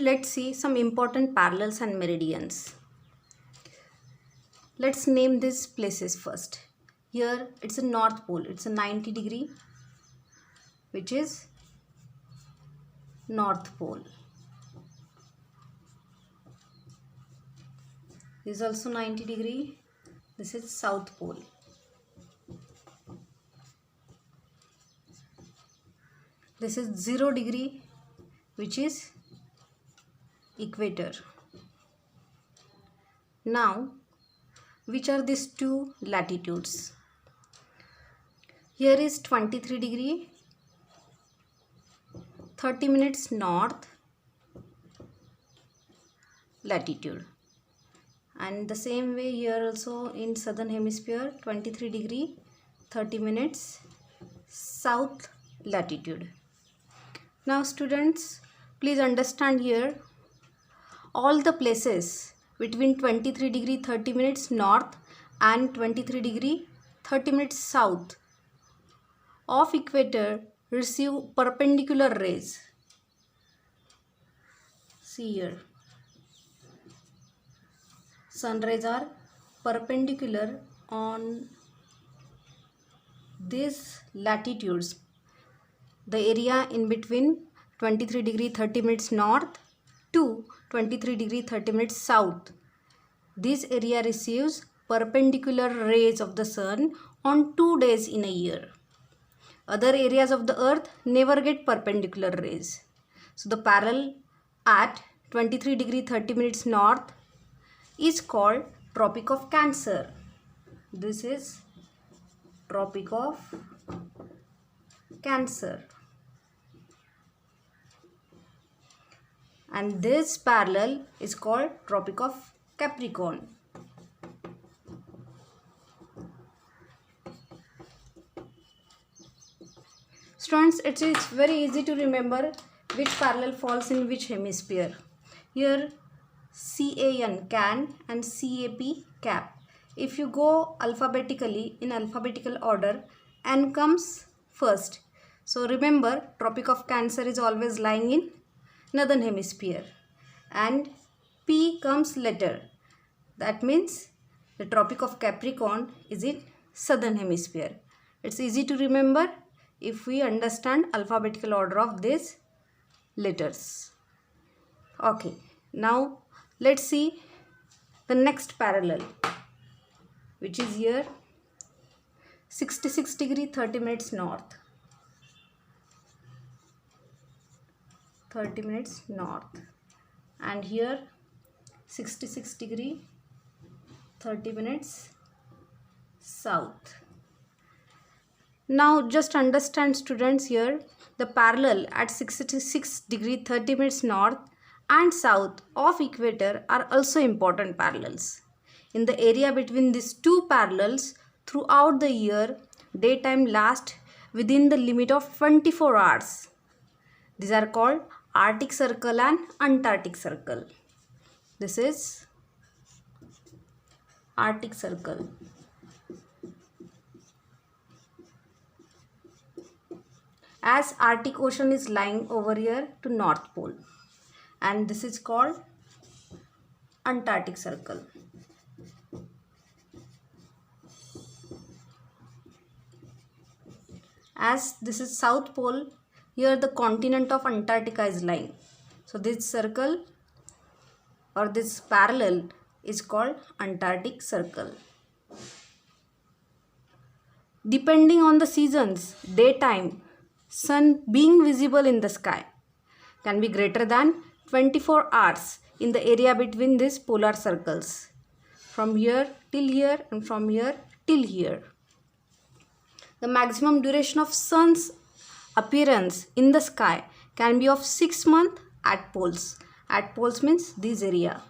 let's see some important parallels and meridians. Let's name these places first. Here it's a North Pole. It's a 90 degree, which is North Pole. This is also 90 degree. This is South Pole. This is 0 degree, which is equator. Now, which are these two latitudes? Here is 23 degree, 30 minutes north latitude. And the same way here also in southern hemisphere, 23 degree, 30 minutes south latitude. Now students, please understand here, all the places between 23 degree 30 minutes north and 23 degree 30 minutes south of equator receive perpendicular rays. See here, sun rays are perpendicular on these latitudes. The area in between 23 degree 30 minutes north to 23 degree 30 minutes south. This area receives perpendicular rays of the sun on 2 days in a year. Other areas of the earth never get perpendicular rays. So the parallel at 23 degree 30 minutes north is called Tropic of Cancer. This is Tropic of Cancer. And this parallel is called Tropic of Capricorn. Students, it is very easy to remember which parallel falls in which hemisphere. Here CAN, can, and CAP, cap. If you go alphabetically in alphabetical order, N comes first. So remember, Tropic of Cancer is always lying in northern hemisphere, and P comes later. That means the Tropic of Capricorn is in southern hemisphere. It's easy to remember if we understand alphabetical order of these letters. Okay, now let's see the next parallel, which is here 66 degree 30 minutes north. 30 minutes north, and here 66 degree 30 minutes south. Now just understand students, here the parallel at 66 degree 30 minutes north and south of equator are also important parallels. In the area between these two parallels, throughout the year, daytime lasts within the limit of 24 hours. These are called Arctic Circle and Antarctic Circle. This is Arctic Circle. As Arctic Ocean is lying over here to North Pole, and this is called Antarctic Circle. As this is South Pole, here the continent of Antarctica is lying. So this circle or this parallel is called Antarctic Circle. Depending on the seasons, daytime, sun being visible in the sky can be greater than 24 hours in the area between these polar circles, from here till here and from here till here. The maximum duration of sun's appearance in the sky can be of 6 months at poles. At poles means this area.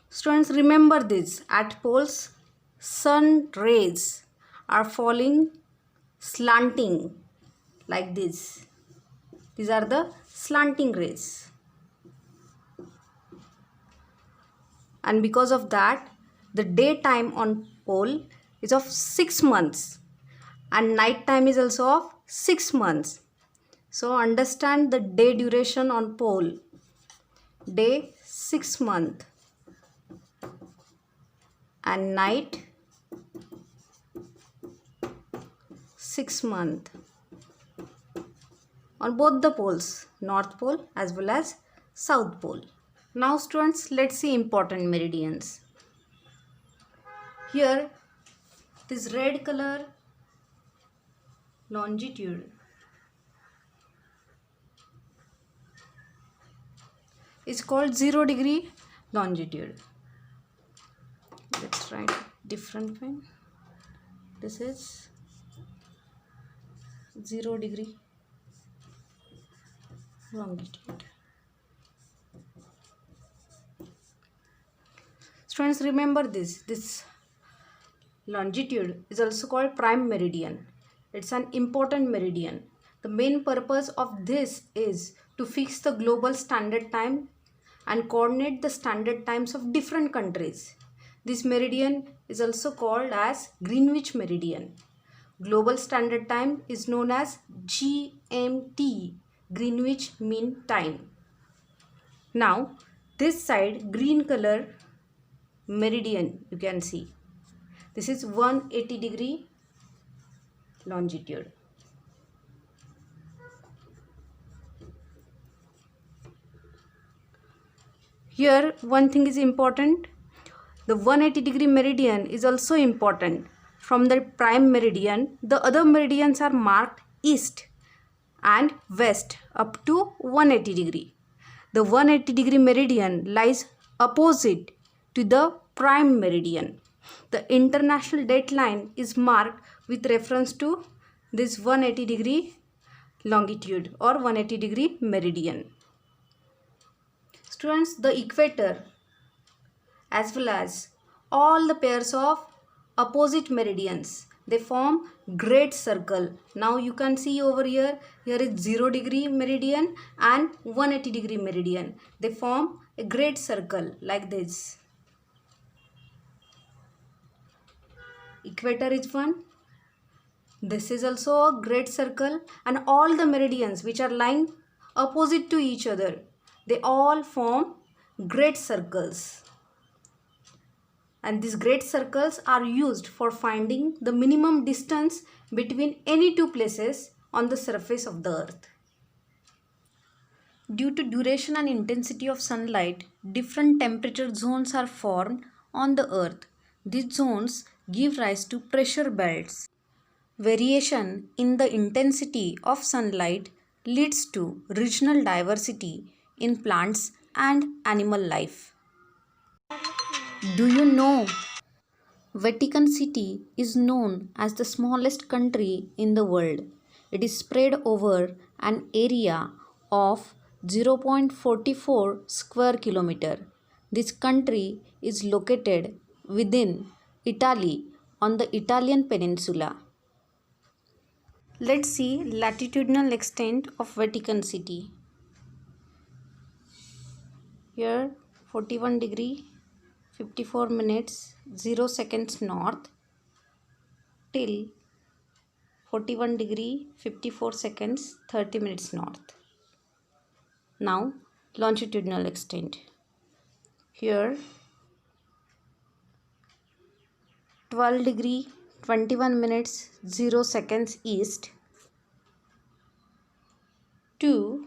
Students, remember this, at poles sun rays are falling slanting like this. These are the slanting rays, and because of that the daytime on pole is of 6 months and night time is also of 6 months. So understand the day duration on pole. Day 6 month and night 6 month on both the poles, North Pole as well as South Pole. Now students, let's see important meridians. Here this red color longitude is called 0 degree longitude. Let's write different pen. This is 0 degree longitude. Students, remember this longitude is also called prime meridian. It's an important meridian. The main purpose of this is to fix the global standard time and coordinate the standard times of different countries. This meridian is also called as Greenwich meridian. Global standard time is known as GMT, Greenwich Mean Time. Now this side green color meridian you can see. This is 180 degree longitude. Here one thing is important. The 180 degree meridian is also important. From the prime meridian, the other meridians are marked east and west up to 180 degree. The 180 degree meridian lies opposite to the prime meridian. The international date line is marked with reference to this 180 degree longitude or 180 degree meridian. Students, the equator as well as all the pairs of opposite meridians, they form great circle. Now you can see over here is 0 degree meridian and 180 degree meridian. They form a great circle like this. Equator is one. This is also a great circle, and all the meridians which are lying opposite to each other, they all form great circles. And these great circles are used for finding the minimum distance between any two places on the surface of the earth. Due to duration and intensity of sunlight, different temperature zones are formed on the earth. These zones give rise to pressure belts. Variation in the intensity of sunlight leads to regional diversity in plants and animal life. Do you know Vatican City is known as the smallest country in the world? It is spread over an area of 0.44 square kilometer. This country is located within Italy on the Italian peninsula. Let's see latitudinal extent of Vatican City. Here 41 degree 54 minutes 0 seconds north till 41 degree 54 seconds 30 minutes north. Now longitudinal extent. Here 12 degree 21 minutes 0 seconds east to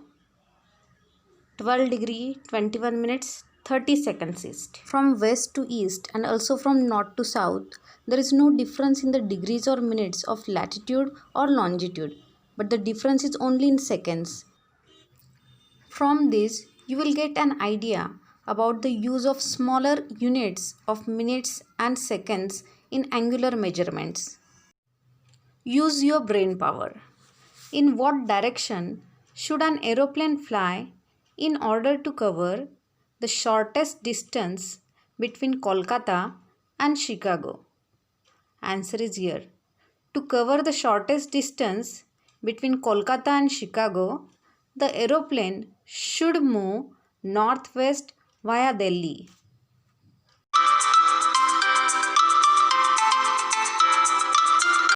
12 degree 21 minutes 30 seconds east. From west to east and also from north to south, there is no difference in the degrees or minutes of latitude or longitude, but the difference is only in seconds. From this, you will get an idea about the use of smaller units of minutes and seconds in angular measurements. Use your brain power. In what direction should an aeroplane fly in order to cover the shortest distance between Kolkata and Chicago? Answer is here. To cover the shortest distance between Kolkata and Chicago, the aeroplane should move northwest via Delhi.